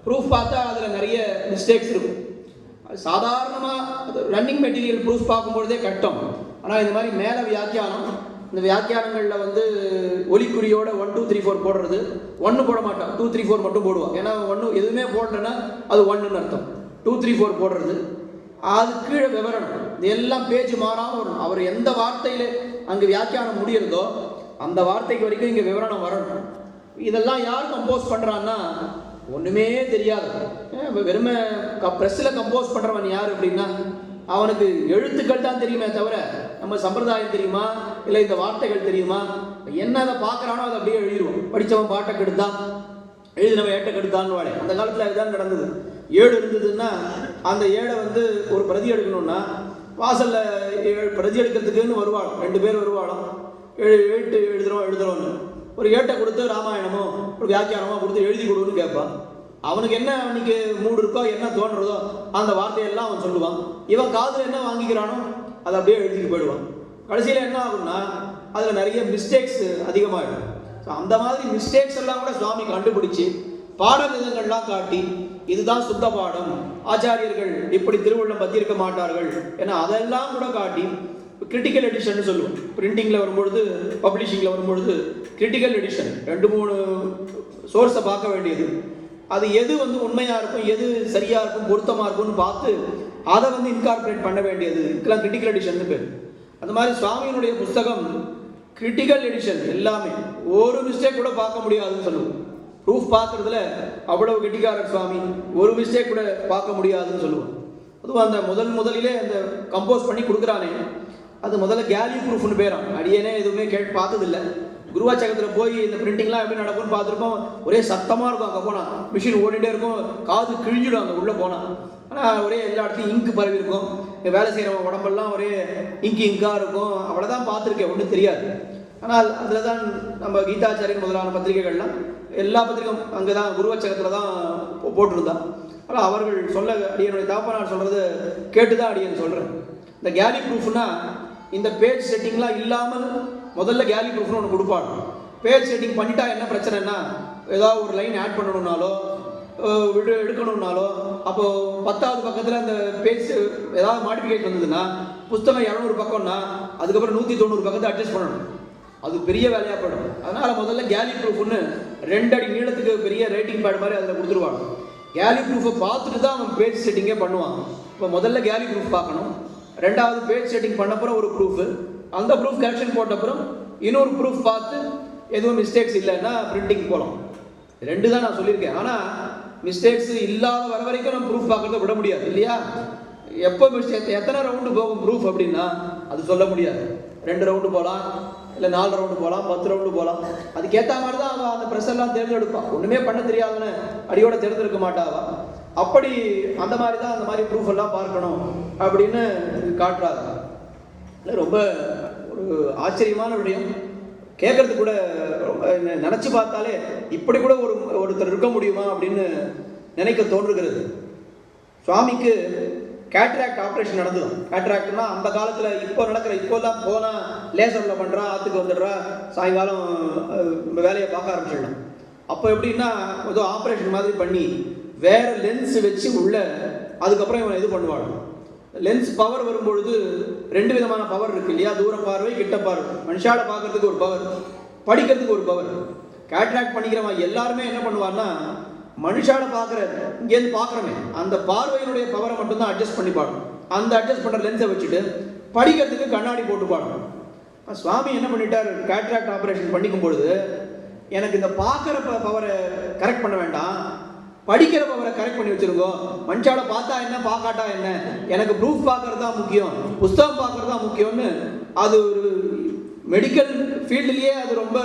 ப்ரூஃப் பார்த்தா அதில் நிறைய மிஸ்டேக்ஸ் இருக்கும். சாதாரணமாக ரன்னிங் மெட்டீரியல் ப்ரூஃப் பார்க்கும்பொழுதே கஷ்டம். ஆனால் இந்த மாதிரி மேலே வியாக்கியானம், இந்த வியாக்கியானங்களில் வந்து ஒலிக்குறியோட 1 2 3 4 போடுறது, 1 போட மாட்டான், 2 3 4 மட்டும் போடுவான். ஏன்னா 1 எதுவுமே போடலன்னா அது 1ன்னு அர்த்தம். 2 3 4 போடுறது, அது கீழே விவரணம், இது எல்லாம் பேஜ் மாறாமல் வரும். அவர் எந்த வார்த்தையில் அங்கே வியாக்கியானம் முடியறதோ அந்த வார்த்தைக்கு வரைக்கும் இங்கே விவரணம் வரணும். இதெல்லாம் யார் கம்போஸ் பண்ணுறான்னா ஒன்றுமே தெரியாது. வெறுமை ப்ரெஸ்ஸில் கம்போஸ் பண்ணுறவன் யார் அப்படின்னா அவனுக்கு எழுத்துக்கள் தான் தெரியுமே தவிர நம்ம சம்பிரதாயம் தெரியுமா, இல்லை இந்த வார்த்தைகள் தெரியுமா, என்ன அதை பார்க்குறானோ அதை அப்படியே எழுதிடுவோம். படித்தவன் பாட்டை கெடுத்தான், எழுதினவன் ஏட்டை கெடுத்தான்னு வாழை. அந்த காலத்தில் இதுதான் நடந்தது. ஏடு இருந்ததுன்னா அந்த ஏடை வந்து ஒரு பிரதி எடுக்கணும்னா வாசலில் பிரதி எடுக்கிறதுக்குன்னு வருவாள், 2 பேர் வருவாளாம். ஏட்டு எழுதுறோன்னு ஒரு ஏட்டை கொடுத்து ராமாயணமோ ஒரு வியாக்கியானமோ கொடுத்து எழுதி கொடுன்னு கேட்பான். அவனுக்கு என்ன அன்னைக்கு மூடு இருக்கோ, என்ன தோன்றதோ அந்த வார்த்தையெல்லாம் அவன் சொல்லுவான். இவன் காதில் என்ன வாங்கிக்கிறானோ அதை அப்படியே எழுதிட்டு போயிடுவான். கடைசியில் என்ன ஆகும்னா அதில் நிறைய மிஸ்டேக்ஸ் அதிகமாகிடும். ஸோ அந்த மாதிரி மிஸ்டேக்ஸ் எல்லாம் கூட சுவாமி கண்டுபிடிச்சி பாட விதங்கள்லாம் காட்டி இதுதான் சுத்த பாடம், ஆச்சாரியர்கள் இப்படி திருவள்ளுவம் பற்றி இருக்க மாட்டார்கள் ஏன்னா அதெல்லாம் கூட காட்டி கிரிட்டிக்கல் எடிஷன் சொல்லுவோம். பிரிண்டிங்கில் வரும்பொழுது, பப்ளிஷிங்கில் வரும்பொழுது கிரிட்டிக்கல் எடிஷன் 2 3 சோர்ஸை பார்க்க வேண்டியது. அது எது வந்து உண்மையாக இருக்கும், எது சரியாக இருக்கும், பொருத்தமாக இருக்கும்னு பார்த்து அதை வந்து இன்கார்பரேட் பண்ண வேண்டியது, இதுக்கெல்லாம் கிரிட்டிக்கல் எடிஷன் பேர். அந்த மாதிரி சுவாமியினுடைய புஸ்தகம் கிரிட்டிக்கல் எடிஷன் எல்லாமே, ஒரு மிஸ்டேக் கூட பார்க்க முடியாதுன்னு சொல்லுவோம். ப்ரூஃப் பார்க்குறதுல அவ்வளவு கெட்டிக்காரர் சுவாமி, ஒரு மிஸ்டேக் கூட பார்க்க முடியாதுன்னு சொல்லுவோம். அதுவும் அந்த முதலிலே அந்த கம்போஸ் பண்ணி கொடுக்குறானே அது முதல்ல கேலி ப்ரூஃப்னு பேரான். அடியேனே எதுவுமே பார்த்ததில்லை. குருவாச்சகத்தில் போய் இந்த பிரிண்டிங்லாம் எப்படி நடக்கும்னு பார்த்துருக்கோம். ஒரே சத்தமாக இருக்கும். அங்கே போனால் மிஷின் ஓடிட்டே இருக்கும், காது கிழிஞ்சிடும் அங்கே உள்ளே போனால். ஆனால் ஒரே எல்லா இடத்துலையும் இங்கு பரவி இருக்கும். வேலை செய்கிறவங்க உடம்பெல்லாம் ஒரே இங்காக இருக்கும். அவ்வளோதான் பார்த்துருக்கேன், ஒன்றும் தெரியாது. ஆனால் அதில் தான் நம்ம கீதாச்சாரியன் முதலான பத்திரிகைகள்லாம் எல்லா பத்திரிகையும் அங்கே தான் குருவாச்சகத்தில் தான் போட்டிருந்தான். ஆனால் அவர்கள் சொல்ல அடியனுடைய தாப்பனார் சொல்கிறது கேட்டு தான் அடியன் சொல்கிறேன். இந்த கேலி ப்ரூஃப்னா இந்த பேஜ் செட்டிங்லாம் இல்லாமல் முதல்ல கேலி ப்ரூஃப்னு ஒன்று கொடுப்பாங்க. பேஜ் செட்டிங் பண்ணிட்டா என்ன பிரச்சனைனா, ஏதாவது ஒரு லைன் ஆட் பண்ணணும்னாலோ எடுக்கணும்னாலோ அப்போது 10வது பக்கத்தில் அந்த பேஜ் ஏதாவது மாடிஃபிகேஷன் வந்ததுன்னா புத்தகம் 200 பக்கம்னா அதுக்கப்புறம் 190 பக்கத்தை அட்ஜஸ்ட் பண்ணணும். அது பெரிய வேலையாக படும். அதனால் முதல்ல கேலி ப்ரூஃப்னு 2 அடி நீளத்துக்கு பெரிய ரைட்டிங் பேட் மாதிரி அதில் கொடுத்துருவாங்க. கேலி ப்ரூஃபை பார்த்துட்டு தான் அவன் பேஜ் செட்டிங்கே பண்ணுவான். இப்போ முதல்ல கேலி ப்ரூஃப் பார்க்கணும், 2வது பேஜ் செட்டிங் பண்ணப்புறம் ஒரு ப்ரூஃபு, அந்த ப்ரூஃப் கரெக்ஷன் போட்டப்புறம் இன்னொரு ப்ரூஃப் பார்த்து எதுவும் மிஸ்டேக்ஸ் இல்லைன்னா பிரிண்டிங் போகலாம். 2 தான் நான் சொல்லியிருக்கேன். ஆனால் மிஸ்டேக்ஸ் இல்லாத வர வரைக்கும் நம்ம ப்ரூஃப் பார்க்குறத விட முடியாது இல்லையா? எப்போ மிஸ்டேக், எத்தனை ரவுண்டு போகும் ப்ரூஃப் அப்படின்னா அது சொல்ல முடியாது. 2 ரவுண்டு போகலாம், இல்லை 4 ரவுண்டு போகலாம், 10 ரவுண்டு போகலாம். அதுக்கேற்ற மாதிரி தான் அவன் அந்த ப்ரெஸ் எல்லாம் தேர்ந்தெடுப்பான். ஒன்றுமே பண்ண தெரியாதவன அடியோட தேர்ந்தெடுக்க மாட்டாவா. அப்படி அந்த மாதிரி தான் அந்த மாதிரி ப்ரூஃப் எல்லாம் பார்க்கணும் அப்படின்னு காட்டுறாங்க. ரொம்ப ஒரு ஆச்சரியமான விடயம். கேட்கறதுக்கு கூட ரொம்ப நினச்சி பார்த்தாலே இப்படி கூட ஒருத்தர் இருக்க முடியுமா அப்படின்னு நினைக்க தோன்றுகிறது. சுவாமிக்கு கேட்ராக்ட் ஆப்ரேஷன் நடந்தது. கேட்ராக்ட்னா அந்த காலத்தில் இப்போல்லாம் போனால் லேசரில் பண்ணுறா, ஆற்றுக்கு வந்துடுறா, சாயங்காலம் வேலையை பார்க்க ஆரம்பிச்சிடலாம். அப்போ எப்படின்னா ஏதோ ஆப்ரேஷன் மாதிரி பண்ணி வேறு லென்ஸ் வச்சு உள்ள அதுக்கப்புறம் இவன் இது பண்ணுவாள். லென்ஸ் பவர் வரும்பொழுது 2 விதமான பவர் இருக்குது இல்லையா? தூர பார்வை, கிட்ட பார்வை. மனுஷால பார்க்கறதுக்கு ஒரு பவர், படிக்கிறதுக்கு ஒரு பவர். கேட்ராக்ட் பண்ணிக்கிறவன் எல்லாருமே என்ன பண்ணுவான்னா மனுஷால பார்க்குற இங்கேருந்து பார்க்குறமே அந்த பார்வையினுடைய பவரை மட்டும்தான் அட்ஜஸ்ட் பண்ணி பாடும். அந்த அட்ஜஸ்ட் பண்ணுற லென்ஸை வச்சுட்டு படிக்கிறதுக்கு கண்ணாடி போட்டு பாடும். சுவாமி என்ன பண்ணிட்டார், கேட்ராக்ட் ஆப்ரேஷன் பண்ணிக்கும் பொழுது எனக்கு இந்த பார்க்குற பவரை கரெக்ட் பண்ண வேண்டாம், படிக்கிற பவரை கரெக்ட் பண்ணி வச்சுருக்கோம். மனுஷால பார்த்தா என்ன, பார்க்காட்டா என்ன, எனக்கு ப்ரூஃப் பார்க்கறது தான் முக்கியம், புஸ்தகம் பார்க்கறது தான் முக்கியம்னு. அது ஒரு மெடிக்கல் ஃபீல்டுலேயே அது ரொம்ப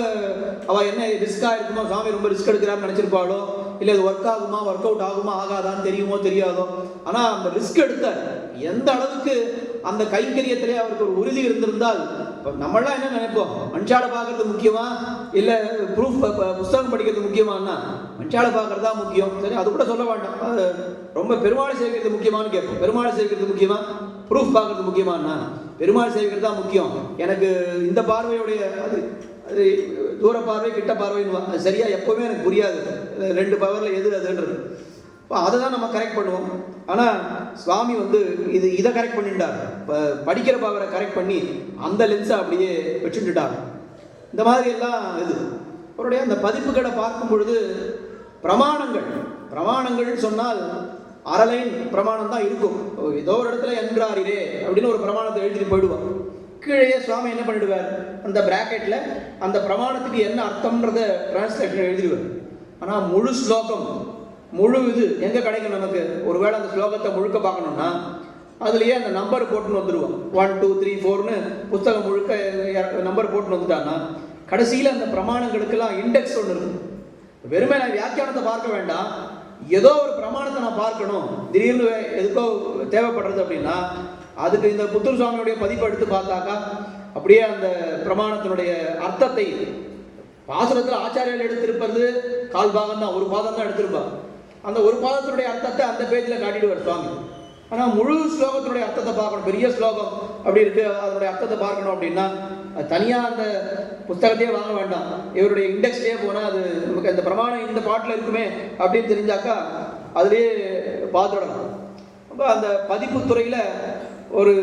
அவள் என்ன ரிஸ்க்காக இருக்குமோ, சுவாமி ரொம்ப ரிஸ்க் எடுக்கிறான்னு நினச்சிருப்பாளோ, இல்லை அது ஒர்க் ஆகுமா, ஒர்க் அவுட் ஆகுமா ஆகாதான்னு தெரியுமோ தெரியாதோ. ஆனால் அந்த ரிஸ்க் எடுத்தார். எந்த அளவுக்கு அந்த கைங்கரியத்திலே அவருக்கு ஒரு உறுதி இருந்திருந்தால், இப்போ நம்மளாம் என்ன நினைப்போம், மனுஷால பார்க்கறது முக்கியமா இல்லை ப்ரூஃப் புஸ்தகம் படிக்கிறது முக்கியமானா மனுஷால பார்க்கறது தான் முக்கியம். சரி, அது கூட சொல்ல வேண்டாம். அது ரொம்ப பெருமாளை சேவிக்கிறது முக்கியமானு கேட்போம். பெருமாளை சேவிக்கிறது முக்கியமா, ப்ரூஃப் பார்க்கறது முக்கியமானா பெருமாள் சேவிக்கிறது தான் முக்கியம். எனக்கு இந்த பார்வையுடைய அது அது தூர பார்வை கிட்ட பார்வைன்னு சரியா எப்போவுமே எனக்கு புரியாது. 2 பவரில் எது அதுன்றது. இப்போ அதை தான் நம்ம கரெக்ட் பண்ணுவோம். ஆனால் சுவாமி இதை கரெக்ட் பண்ணிட்டார். இப்போ படிக்கிற பவரை கரெக்ட் பண்ணி அந்த லென்ஸை அப்படியே வச்சுட்டுட்டார். இந்த மாதிரி எல்லாம் அவருடைய அந்த பதிப்புகளை பார்க்கும் பொழுது பிரமாணங்கள் சொன்னால் அரலைன் பிரமாணம் தான் இருக்கும். ஏதோ ஒரு இடத்துல என்றாரிரே அப்படின்னு ஒரு பிரமாணத்தை எழுதிட்டு போயிடுவான். கீழே சுவாமி என்ன பண்ணிடுவார், அந்த பிராக்கெட்ல அந்த பிரமாணத்துக்கு என்ன அர்த்தம்ன்றத டிரான்ஸ்லேஷன் எழுதிடுவார். ஆனால் முழு ஸ்லோகம் எங்க கிடைக்கும் நமக்கு? ஒருவேளை அந்த ஸ்லோகத்தை முழுக்க பார்க்கணும்னா அதுலயே அந்த நம்பர் போட்டுன்னு வந்துடுவோம். 1 2 3 4ன்னு புத்தகம் முழுக்க நம்பர் போட்டுன்னு வந்துட்டான்னா கடைசியில் அந்த பிரமாணங்களுக்கெல்லாம் இண்டெக்ஸ் ஒன்று இருக்கும். வெறுமே நான் வியாக்கியானத்தை பார்க்க வேண்டாம், ஏதோ ஒரு பிரமாணத்தை நான் பார்க்கணும், திடீர்னு எதுக்கோ தேவைப்படுறது அப்படின்னா அதுக்கு இந்த புத்தூர் சுவாமியுடைய பதிப்பு எடுத்து பார்த்தாக்கா அப்படியே அந்த பிரமாணத்தினுடைய அர்த்தத்தை பாசுரத்தில் ஆச்சாரியர்கள் எடுத்திருப்பது கால் பாகம் தான், ஒரு பாதம் தான் எடுத்திருப்பா. அந்த ஒரு பாதத்தினுடைய அர்த்தத்தை அந்த பேஜில் காட்டிடுவார் சுவாமி. ஆனால் முழு ஸ்லோகத்தினுடைய அர்த்தத்தை பார்க்கணும், பெரிய ஸ்லோகம் அப்படி இருக்கு, அதனுடைய அர்த்தத்தை பார்க்கணும் அப்படின்னா தனியாக அந்த புத்தகத்தையே வாங்க வேண்டாம், இவருடைய இண்டெக்ஸ்லேயே போனால் அது நமக்கு அந்த பிரமாணம் இந்த பாட்டில் இருக்குமே அப்படின்னு தெரிஞ்சாக்கா அதுலேயே பார்த்துடலாம். அப்போ அந்த பதிப்புத்துறையில் ஒரு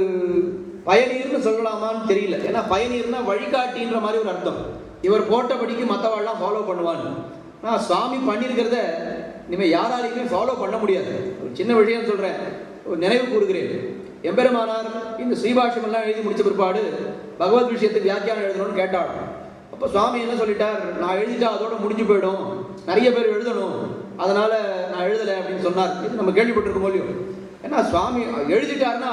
பயனீர்னு சொல்லலாமான்னு தெரியல. ஏன்னா பயனீர்னா வழிகாட்டின்ற மாதிரி ஒரு அர்த்தம். இவர் போட்டபடிக்கு மற்றவாள்லாம் ஃபாலோ பண்ணுவான்னு. ஆனால் சுவாமி பண்ணியிருக்கிறத இனிமேல் யாராலையுமே ஃபாலோ பண்ண முடியாது. ஒரு சின்ன விஷயம் சொல்கிறேன், ஒரு நினைவு கூறுகிறேன். எம்பெருமானார் இந்த ஸ்ரீபாஷ்யமெல்லாம் எழுதி முடிச்ச பிற்பாடு பகவத் விஷயத்துக்கு வியாக்கியானம் எழுதணும்னு கேட்டாள். அப்போ சுவாமி என்ன சொல்லிட்டார், நான் எழுதிட்டா அதோட முடிஞ்சு போயிடும், நிறைய பேர் எழுதணும், அதனால நான் எழுதலை அப்படின்னு சொன்னார். இது நம்ம கேள்விப்பட்டிருக்கோம் இல்லையோ. ஏன்னா சுவாமி எழுதிட்டாருன்னா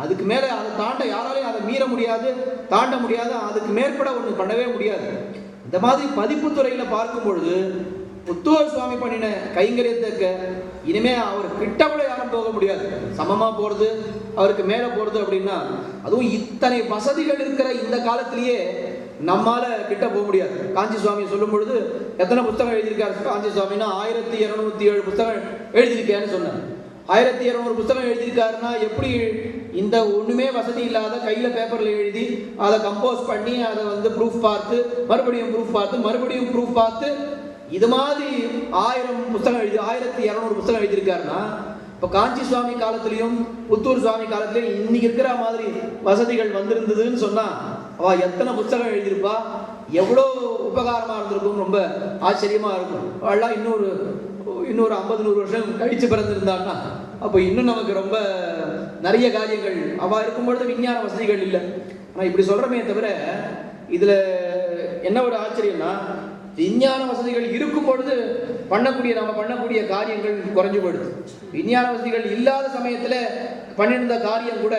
அதுக்கு மேலே அதை தாண்ட யாராலையும் அதை மீற முடியாது, தாண்ட முடியாது, அதுக்கு மேற்பட ஒன்று பண்ணவே முடியாது. இந்த மாதிரி பதிப்புத்துறையில் பார்க்கும் பொழுது புத்தூர் சுவாமி பண்ணின கைங்கரியத்துக்கு இனிமே அவர் கிட்ட கூட யாரும் போக முடியாது. சமமாக போகிறது, அவருக்கு மேலே போகிறது அப்படின்னா, அதுவும் இத்தனை வசதிகள் இருக்கிற இந்த காலத்திலேயே நம்மால கிட்ட போக முடியாது. காஞ்சி சுவாமி சொல்லும் பொழுது எத்தனை புத்தகம் எழுதியிருக்காரு காஞ்சி சுவாமின்னா 1207 புத்தகம் எழுதியிருக்கேன்னு சொன்னார். 1200 புத்தகம் எழுதியிருக்காருன்னா எப்படி இந்த ஒன்றுமே வசதி இல்லாத கையில் பேப்பரில் எழுதி அதை கம்போஸ் பண்ணி அதை ப்ரூஃப் பார்த்து மறுபடியும் ப்ரூஃப் பார்த்து இது மாதிரி 1000 புத்தகம் 1200 புத்தகம் எழுதியிருக்காருன்னா இப்போ காஞ்சி சுவாமி காலத்திலையும் புத்தூர் சுவாமி காலத்திலையும் இன்னைக்கு இருக்கிற மாதிரி வசதிகள் வந்திருந்ததுன்னு சொன்னால் அவள் எத்தனை புத்தகம் எழுதியிருப்பா, எவ்வளோ உபகாரமாக இருந்திருக்கும், ரொம்ப ஆச்சரியமாக இருக்கும். அவள்லாம் இன்னொரு 50-100 வருஷம் கழித்து பிறந்திருந்தான்னா அப்போ இன்னும் நமக்கு ரொம்ப நிறைய காரியங்கள். அவள் இருக்கும்பொழுது விஞ்ஞான வசதிகள் இல்லை. ஆனால் இப்படி சொல்கிறமே தவிர இதில் என்ன ஒரு ஆச்சரியம்னா, விஞ்ஞான வசதிகள் இருக்கும் பொழுது நம்ம பண்ணக்கூடிய காரியங்கள் குறைஞ்சு போயிடுது. விஞ்ஞான வசதிகள் இல்லாத சமயத்தில் பண்ணியிருந்த காரியம் கூட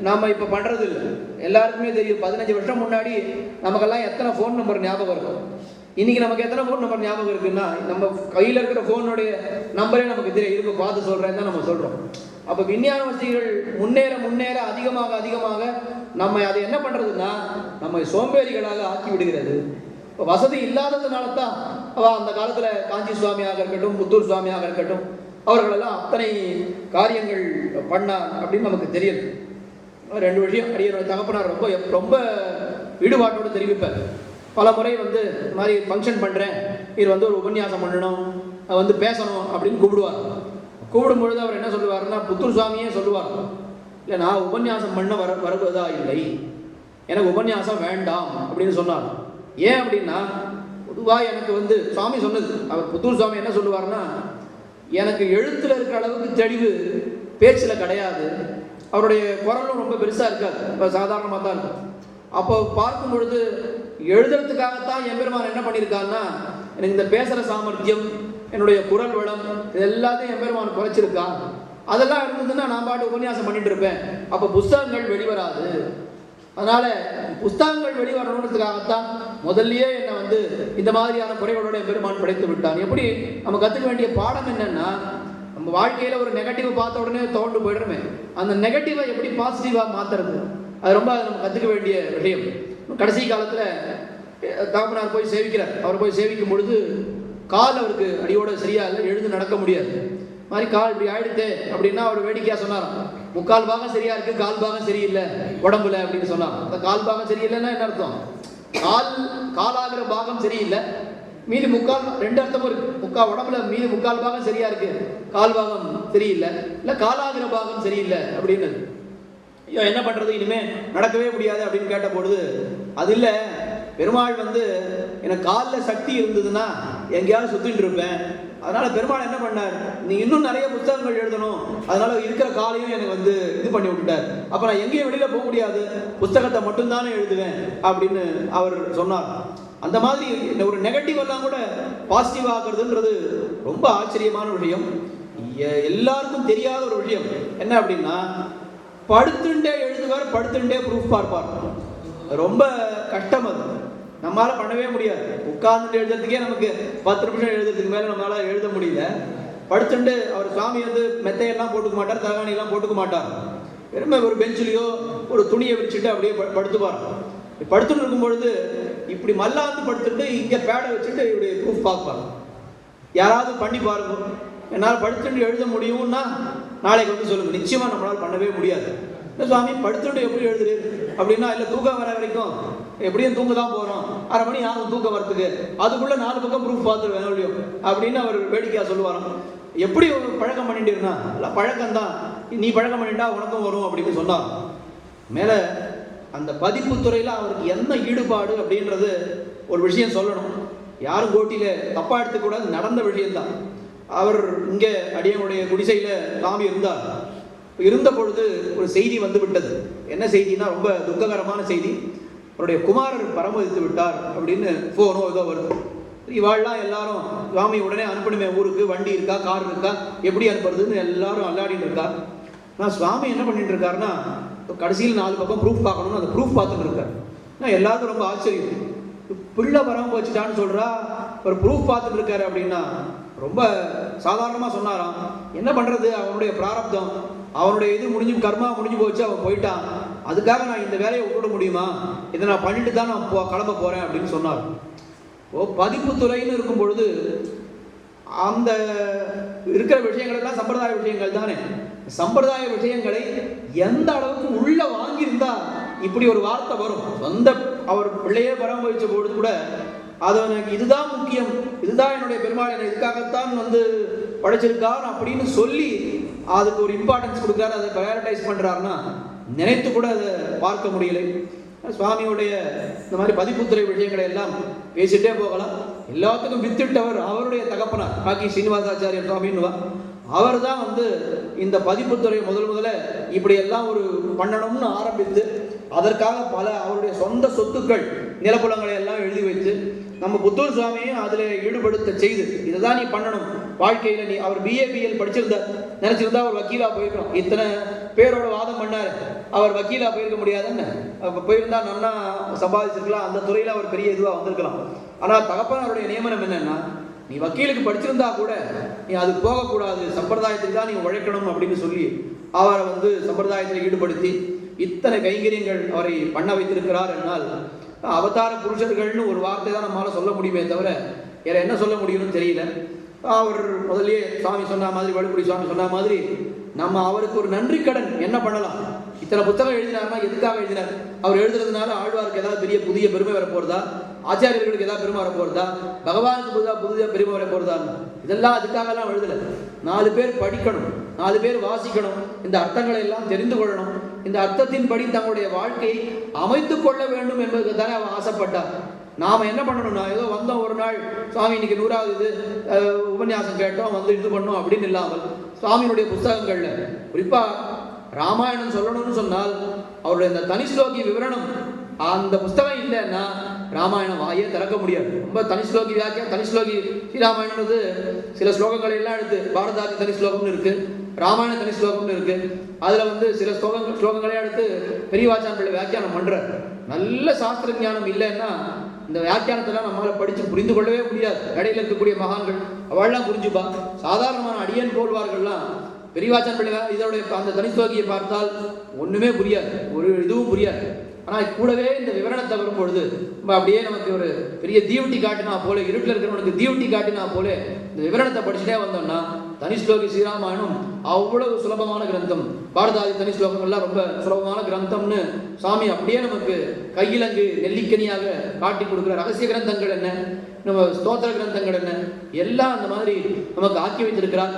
நாம் இப்போ பண்ணுறது இல்லை. எல்லாருக்குமே தெரியும், 15 வருஷம் முன்னாடி நமக்கெல்லாம் எத்தனை ஃபோன் நம்பர் ஞாபகம் இருக்கும். இன்னைக்கு நமக்கு எத்தனை ஃபோன் நம்பர் ஞாபகம் இருக்குன்னா நம்ம கையில் இருக்கிற ஃபோனுடைய நம்பரே நமக்கு தெரியும், பார்த்து சொல்கிறேன்னு தான் நம்ம சொல்கிறோம். அப்போ விஞ்ஞான வசதிகள் முன்னேற அதிகமாக நம்ம அதை என்ன பண்ணுறதுன்னா நம்ம சோம்பேறிகளாக ஆக்கி விடுகிறது. இப்போ வசதி இல்லாததுனால தான் அந்த காலத்தில் காஞ்சி சுவாமியாக இருக்கட்டும், புத்தூர் சுவாமியாக இருக்கட்டும், அவர்களெல்லாம் அத்தனை காரியங்கள் பண்ணார் அப்படின்னு நமக்கு தெரியுது. 2 விஷயம் அடியோட தகப்பனார் ரொம்ப ஈடுபாட்டோடு தெரிவிப்பார். பல முறை இந்த மாதிரி ஃபங்க்ஷன் பண்ணுறேன், இது ஒரு உபன்யாசம் பண்ணணும், பேசணும் அப்படின்னு கூப்பிடும் பொழுது அவர் என்ன சொல்லுவார்னா, புத்தூர் சுவாமியே சொல்லுவார், இல்லை நான் உபன்யாசம் பண்ண வருவதா இல்லை, எனக்கு உபன்யாசம் வேண்டாம் அப்படின்னு சொன்னார். ஏன் அப்படின்னா பொதுவாக எனக்கு சுவாமி சொன்னது, அவர் புத்தூர் சுவாமி என்ன சொல்லுவார்னா, எனக்கு எழுத்தில் இருக்கிற அளவுக்கு தெளிவு பேச்சில் கிடையாது, அவருடைய குரலும் ரொம்ப பெருசாக இருக்காது, இப்போ சாதாரணமாக தான் இருக்கும். அப்போ பார்க்கும் பொழுது எழுதுறதுக்காகத்தான் எம்பெருமான் என்ன பண்ணியிருக்காருன்னா, எனக்கு இந்த பேசுகிற சாமர்த்தியம், என்னுடைய குரல் வளம், இது எல்லாத்தையும் எம்பெருமான் குறைச்சிருக்கான். அதெல்லாம் இருந்ததுன்னா நான் பாட்டு உபன்யாசம் பண்ணிட்டு இருப்பேன், அப்போ புஸ்தகங்கள் வெளிவராது. அதனால புஸ்தகங்கள் வெளிவரணுன்றதுக்காகத்தான் முதல்லயே என்னை இந்த மாதிரியான குறைகளோட எம்பெருமான் படைத்து விட்டான். எப்படி நம்ம கற்றுக்க வேண்டிய பாடம் என்னன்னா, நம்ம வாழ்க்கையில் ஒரு நெகட்டிவ் பார்த்த உடனே தோண்டு போயிடுமே, அந்த நெகட்டிவை எப்படி பாசிட்டிவாக மாற்றுறது, அது ரொம்ப நம்ம கற்றுக்க வேண்டிய விஷயம். கடைசி காலத்தில் தகப்பனார் போய் சேவிக்கிறார். அவர் போய் சேவிக்கும் பொழுது கால் அவருக்கு அடியோட சரியாக இல்லை, எழுந்து நடக்க முடியாது. மாதிரி கால் இப்படி ஆயிடுத்து அப்படின்னா அவர் வேடிக்கையாக சொன்னாராம், 3/4 பாகம் சரியா இருக்கு, 1/4 பாகம் சரியில்லை உடம்புல அப்படின்னு சொன்னார். அந்த 1/4 பாகம் சரியில்லைன்னா என்ன அர்த்தம், காலாகிற பாகம் சரியில்லை, மீதி முக்கால் 2 அர்த்தமும் இருக்கு. முக்கால் உடம்புல மீதி முக்கால் பாகம் சரியா இருக்கு, கால் பாகம் சரியில்லை, இல்லை காலாகிற பாகம் சரியில்லை அப்படின்னு. ஐயோ என்ன பண்றது, இனிமே நடக்கவே முடியாது அப்படின்னு கேட்ட பொழுது, அது இல்லை, பெருமாள் வந்து எனக்கு காலில் சக்தி இருந்ததுன்னா எங்கேயாவது சுத்திட்டு இருப்பேன். அதனால பெருமாள் என்ன பண்ணார், நீ இன்னும் நிறைய புத்தகங்கள் எழுதணும், அதனால இருக்கிற காலையும் எனக்கு வந்து இது பண்ணி விட்டுட்டார். அப்ப நான் எங்கேயும் வெளியில போக முடியாது, புத்தகத்தை மட்டும்தானே எழுதுவேன் அப்படின்னு அவர் சொன்னார். அந்த மாதிரி ஒரு நெகட்டிவ் எல்லாம் கூட பாசிட்டிவ் ஆகுறதுன்றது ரொம்ப ஆச்சரியமான விஷயம். எல்லாருக்கும் தெரியாத ஒரு விஷயம் என்ன அப்படின்னா, படுத்துட்டே எழுதுவார், படுத்துட்டே ப்ரூஃப் பார்ப்பார். ரொம்ப கஷ்டம், அது நம்மளால பண்ணவே முடியாது. உட்கார்ந்துட்டு எழுதுறதுக்கே நமக்கு 10 நிமிஷம் எழுதுறதுக்கு மேல நம்மளால எழுத முடியல. படுத்துட்டு அவர் சுவாமி வந்து மெத்தையெல்லாம் போட்டுக்க மாட்டார், தலகாணி எல்லாம் போட்டுக்க மாட்டார். வெறும் ஒரு பெஞ்சிலையோ ஒரு துணியை விரிச்சுட்டு அப்படியே படுத்துப்பார். படுத்துட்டு இருக்கும் பொழுது இப்படி மல்லாந்து படுத்துட்டு இங்க பேடை வச்சுட்டு இப்படி ப்ரூஃப் பார்ப்பார். யாராவது பண்ணி பாருங்க, என்னால் படுத்துட்டு எழுத முடியும்னா நாளைக்கு வந்து சொல்லுங்க. நிச்சயமா நம்மளால பண்ணவே முடியாது. சுவாமி படுத்துட்டு எப்படி எழுதுரு அப்படின்னா, இல்லை தூக்கம் வர வரைக்கும் எப்படியும் தூங்க தான் போறோம், 1/2 மணி ஆகும் தூக்கம் வரத்துக்கு, அதுக்குள்ள 4 பக்கம் ப்ரூஃப் பார்த்துட்டு வேணும் அப்படின்னு அவர் வேடிக்கையா சொல்லுவாராம். எப்படி பழக்கம் பண்ணிட்டு இருந்தா, இல்லை பழக்கம்தான், நீ பழக்கம் பண்ணிட்டா உனக்கும் வரும் அப்படின்னு சொன்னார். மேல அந்த பதிப்பு துறையில அவருக்கு என்ன ஈடுபாடு அப்படின்றது ஒரு விஷயம் சொல்லணும். யாரும் கோட்டியில தப்பா எடுத்துக்கூடாது, நடந்த விஷயம்தான். அவர் இங்கே அடியனுடைய குடிசையில சாமி இருந்தார். இருந்த பொழுது ஒரு செய்தி வந்து விட்டது. என்ன செய்தினா, ரொம்ப துக்ககரமான செய்தி. அவருடைய குமாரர் பரமதித்து விட்டார் அப்படின்னு போனோ ஏதோ வருது. இவாள்லாம் எல்லாரும் சுவாமி உடனே அனுப்பணுமே ஊருக்கு, வண்டி இருக்கா, கார் இருக்கா, எப்படி அனுப்புறதுன்னு எல்லாரும் அல்லாடிட்டு இருக்கா. நான் சுவாமி என்ன பண்ணிட்டு இருக்காருன்னா, கடைசியில் 4 பக்கம் ப்ரூஃப் பார்க்கணும்னு அந்த ப்ரூஃப் பார்த்துட்டு இருக்காரு. நான் எல்லாருக்கும் ரொம்ப ஆச்சரியம், பிள்ளை வராம வச்சுட்டான்னு சொல்றா, ஒரு ப்ரூஃப் பார்த்துட்டு இருக்காரு அப்படின்னா ரொம்ப சாதாரணமா சொன்னாராம். என்ன பண்றது, அவனுடைய பிராரப்தம், அவனுடைய இது முடிஞ்சு, கர்மா முடிஞ்சு போச்சு, அவன் போயிட்டான், அதுக்காக நான் இந்த வேலையை விட்டுட முடியுமா, இதை நான் பண்ணிட்டு தான் நான் கிளம்ப போறேன் அப்படின்னு சொன்னார். பதிப்பு துறைன்னு இருக்கும் பொழுது அந்த இருக்கிற விஷயங்கள் எல்லாம் சம்பிரதாய விஷயங்கள் தானே. சம்பிரதாய விஷயங்களை எந்த அளவுக்கு உள்ள வாங்கியிருந்தா இப்படி ஒரு வார்த்தை வரும். சொந்த அவர் பிள்ளையே பராமரிச்ச பொழுது கூட அது எனக்கு இதுதான் முக்கியம், இதுதான் என்னுடைய பெருமாள் என்னை இதுக்காகத்தான் வந்து படைச்சிருக்கார் அப்படின்னு சொல்லி அதுக்கு ஒரு இம்பார்ட்டன்ஸ் கொடுக்குறாரு, அதை ப்ரையாரிட்டைஸ் பண்றாருன்னா நினைத்து கூட அதை பார்க்க முடியலை. சுவாமியுடைய இந்த மாதிரி பதிப்புத்துறை விஷயங்களை எல்லாம் பேசிட்டே போகலாம். எல்லாத்துக்கும் வித்திட்டவர் அவருடைய தகப்பனார் காக்கி சீனிவாசாச்சாரியர் சுவாமின்னுவா. அவர் தான் வந்து இந்த பதிப்புத்துறை முதல்ல இப்படி எல்லாம் ஒரு பண்ணணும்னு ஆரம்பித்து அதற்காக பல அவருடைய சொந்த சொத்துக்கள் நிலப்புலங்களை எல்லாம் எழுதி வைத்து நம்ம புத்தூர் சுவாமியும் அதில் ஈடுபடுத்த செய்து, இதுதான் நீ பண்ணணும் வாழ்க்கையில, நீ அவர் பிஏபிஎல் படிச்சிருந்தார், நினைச்சிருந்தா அவர் வக்கீலா போயிருக்கணும். இத்தனை பேரோட வாதம் பண்ணாரு, அவர் வக்கீலா போயிருக்க முடியாதுன்னு. போயிருந்தா நல்லா சம்பாதிச்சிருக்கலாம், அந்த துறையில அவர் பெரிய இதுவா வந்திருக்கலாம். ஆனா தகப்பனாருடைய நியமனம் என்னன்னா, நீ வக்கீலுக்கு படிச்சிருந்தா கூட நீ அதுக்கு போகக்கூடாது, சம்பிரதாயத்துக்கு தான் நீ உழைக்கணும் அப்படின்னு சொல்லி அவரை வந்து சம்பிரதாயத்தில் ஈடுபடுத்தி இத்தனை கைங்கரியங்கள் அவரை பண்ண வைத்திருக்கிறார். என்னால் அவதார புருஷர்கள்னு ஒரு வார்த்தை தான் நம்மளால சொல்ல முடியுமே தவிர வேற என்ன சொல்ல முடியும்னு தெரியல. அவர் முதல்லயே சுவாமி சொன்ன மாதிரி, வடுகுடி சுவாமி சொன்ன மாதிரி, நம்ம அவருக்கு ஒரு நன்றி கடன் என்ன பண்ணலாம். இத்தனை புத்தகம் எழுதினார்னா எதுக்காக எழுதினார்? அவர் எழுதுறதுனால ஆழ்வாருக்கு ஏதாவது பெரிய புதிய பெருமை வர போறதா, ஆச்சாரியர்களுக்கு ஏதாவது பெருமை வர போறதா, பகவானுக்கு புதிய பெருமை வர போறதா? இதெல்லாம் அதுக்காக எல்லாம் எழுதல. 4 பேர் படிக்கணும், 4 பேர் வாசிக்கணும், இந்த அர்த்தங்களை எல்லாம் தெரிந்து கொள்ளணும், இந்த அர்த்தத்தின்படி தங்களுடைய வாழ்க்கையை அமைத்துக் கொள்ள வேண்டும் என்பதுக்கு தானே அவன் ஆசைப்பட்டார். நாம என்ன பண்ணணும்னா, ஏதோ வந்தோம் ஒரு நாள் சுவாமி இன்னைக்கு 100வது உபன்யாசம் கேட்டோம் வந்து இது பண்ணோம் அப்படின்னு இல்லாமல், சுவாமியினுடைய புஸ்தகங்கள்ல குறிப்பா ராமாயணம் சொல்லணும்னு சொன்னால் அவருடைய இந்த தனிஸ்லோகி விவரணம் அந்த புஸ்தகம் இல்லைன்னா ராமாயணம் வாயே திறக்க முடியாது. ரொம்ப தனிஸ்லோகி வியாக்கியம், தனிஸ்லோகி ஸ்ரீராமாயணம்ன்றது சில ஸ்லோகங்களை எல்லாம் எடுத்து பாரதாதி தனி ஸ்லோகம்னு இருக்கு, ராமாயண தனி ஸ்லோகம்னு இருக்கு. அதுல வந்து சில ஸ்லோகங்களே எடுத்து பெரியவாச்சான் பிள்ளை வியாக்கியானம் பண்றார். நல்ல சாஸ்திர ஞானம் இல்லைன்னா இந்த வியாக்கியானத்தெல்லாம் நம்மளால படிச்சு புரிந்து கொள்ளவே முடியாது. இடையில இருக்கக்கூடிய மகான்கள் அவள்லாம் புரிஞ்சுப்பா. சாதாரணமான அடியன் போல்வார்கள்லாம் பெரியவாச்சான் பிள்ளை இதோடைய அந்த தனிஸ்லோகியை பார்த்தால் ஒண்ணுமே புரியாது, ஒரு இதுவும் புரியாது. ஆனா கூடவே இந்த விவரணத்தை வரும்பொழுது அப்படியே நமக்கு ஒரு பெரிய தீவட்டி காட்டினா போல, இருட்டில் இருக்கிறவனுக்கு தீவட்டி காட்டினா போல இந்த விவரணத்தை படிச்சுட்டே வந்தோம்னா தனிஸ்லோகி ஸ்ரீராமாயணம் அவ்வளவு சுலபமான கிரந்தம். பாரதாதி தனி ஸ்லோகங்கள்லாம் ரொம்ப சுலபமான கிரந்தம்னு சாமி அப்படியே நமக்கு கையிலங்கு நெல்லிக்கனியாக காட்டி கொடுக்குற ரகசிய கிரந்தங்கள் என்ன, நம்ம ஸ்தோத்திர கிரந்தங்கள் என்ன எல்லாம் அந்த மாதிரி நமக்கு ஆக்கி வைத்திருக்கிறார்.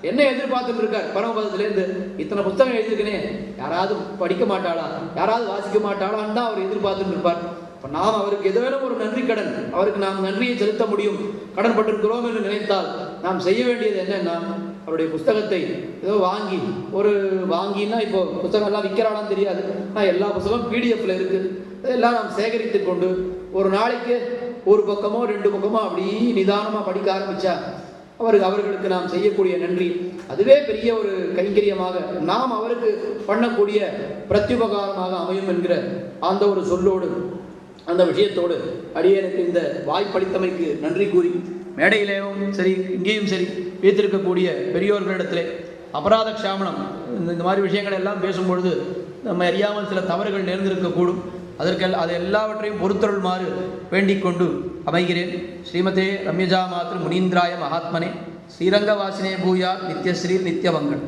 என்ன எதிர்பார்த்துட்டு இருக்கார் பரமபதத்திலேருந்து? இத்தனை புத்தகம் எழுதியிருக்கனே, யாராவது படிக்க மாட்டாளா, யாராவது வாசிக்க மாட்டாளான்னு தான் அவர் எதிர்பார்த்துட்டு இருப்பார். இப்போ நாம் அவருக்கு ஏதேனும் ஒரு நன்றி கடன், அவருக்கு நாம் நன்றியை செலுத்த முடியும், கடன் பட்டிருக்கிறோம் என்று நினைத்தால் நாம் செய்ய வேண்டியது என்னன்னா, அவருடைய புஸ்தகத்தை ஏதோ வாங்கினா இப்போ புத்தகம் எல்லாம் விற்கிறாளான்னு தெரியாது, ஆனால் எல்லா புத்தகமும் பிடிஎஃப்ல இருக்குது, அதெல்லாம் நாம் சேகரித்து கொண்டு ஒரு நாளைக்கு ஒரு பக்கமோ 2 பக்கமோ அப்படி நிதானமாக படிக்க ஆரம்பித்தா அவர்களுக்கு நாம் செய்யக்கூடிய நன்றி அதுவே பெரிய ஒரு கைங்கரியமாக நாம் அவருக்கு பண்ணக்கூடிய பிரத்யுபகாரமாக அமையும் என்கிற அந்த ஒரு சொல்லோடு, அந்த விஷயத்தோடு அடியேனுக்கு இந்த வாய்ப்பளித்தமைக்கு நன்றி கூறி, மேடையிலேயும் சரி இங்கேயும் சரி வைத்திருக்கக்கூடிய பெரியோர்களிடத்திலே அபராத க்ஷாமனம் இந்த மாதிரி விஷயங்கள் எல்லாம் பேசும்பொழுது நம்ம அறியாமல் சில தவறுகள் நேர்ந்திருக்கக்கூடும். அது எல்லாவற்றையும் பொறுத்தருள்மாறு வேண்டிக் கொண்டு அமைகிறேன். ஸ்ரீமதே ரம்யஜா மாத்ரு முனீந்திராய மகாத்மனே ஸ்ரீரங்கவாசினே பூயா நித்யஸ்ரீ நித்யமங்கல்.